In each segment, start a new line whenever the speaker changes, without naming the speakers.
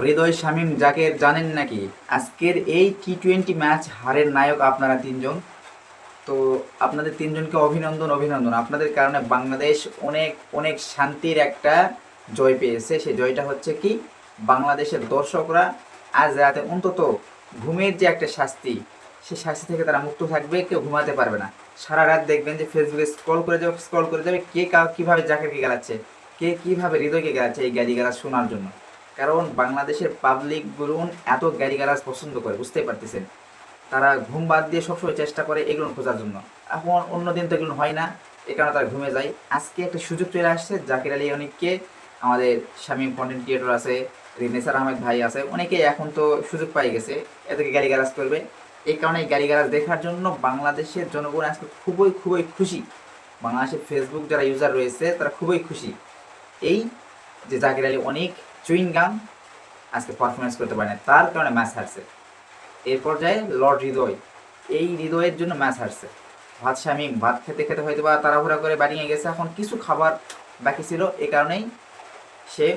হৃদয় শামীম জাকের জানেন নাকি আজকের এই টি-20 ম্যাচ হারের নায়ক আপনারা তিনজন। তো আপনাদের তিনজনকে অভিনন্দন অভিনন্দন, আপনাদের কারণে বাংলাদেশ অনেক অনেক শান্তির একটা জয় পেয়েছে। সেই জয়টা হচ্ছে কি, বাংলাদেশের দর্শকরা আজ রাতে অন্তত ঘুমের যে একটা শাস্তি, সেই শাস্তি থেকে তারা মুক্ত থাকবে, কেউ ঘুমাতে পারবে না। সারা রাত দেখবেন যে ফেসবুকে স্ক্রল করে যাবে, কে কীভাবে জাকেরকে গেলাচ্ছে, কে কীভাবে হৃদয়কে গেলাচ্ছে এই গালিগালাজ শোনার জন্য। কারণ বাংলাদেশের পাবলিকগুলো এত গালিগালাজ পছন্দ করে, বুঝতেই পারতেছেন। তারা ঘুম বাদ দিয়ে সবসময় চেষ্টা করে এগুলো খোঁজার জন্য। এখন অন্য দিন তো এগুলো হয় না, এ কারণে তারা ঘুমে যায়। আজকে একটা সুযোগ চলে আসছে, জাকির আলী অনেককে, আমাদের শামীম কন্টেন্ট ক্রিয়েটর আছে, নেসার আহমেদ ভাই আছে, অনেকেই এখন তো সুযোগ পাই গেছে এদেরকে গালিগালাজ করবে। এই কারণে এই গালিগালাজ দেখার জন্য বাংলাদেশের জনগণ আজকে খুবই খুবই খুশি। বাংলাদেশের ফেসবুক যারা ইউজার রয়েছে তারা খুবই খুশি এই যে জাকির আলী অনেক চুইংগাম আজকে পারফরমেন্স করতে পারে না, তার কারণে ম্যাচ হারছে। এর পর্যায়ে লর্ড হৃদয়, এই হৃদয়ের জন্য ম্যাচ হারছে। শামীম ভাত খেতে খেতে হয়তো বা তাড়াহুড়া করে বাড়িয়ে গেছে, এখন কিছু খাবার বাকি ছিল, এই কারণেই সে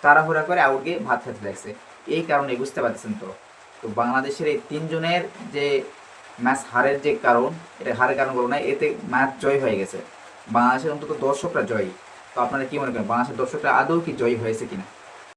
তাড়াহুড়া করে আউট গিয়ে ভাত খেতে লাগছে। এই কারণে বুঝতে পারছেন তো। তো বাংলাদেশের এই তিনজনের যে ম্যাচ হারের যে কারণ, এটা হারের কারণ বলবো না, এতে ম্যাচ জয় হয়ে গেছে। বাংলাদেশের অন্তত দর্শকরা জয়ী। তো আপনারা কি মনে করেন, বাংলাদেশের দর্শকরা আদৌ কি জয়ী হয়েছে কিনা?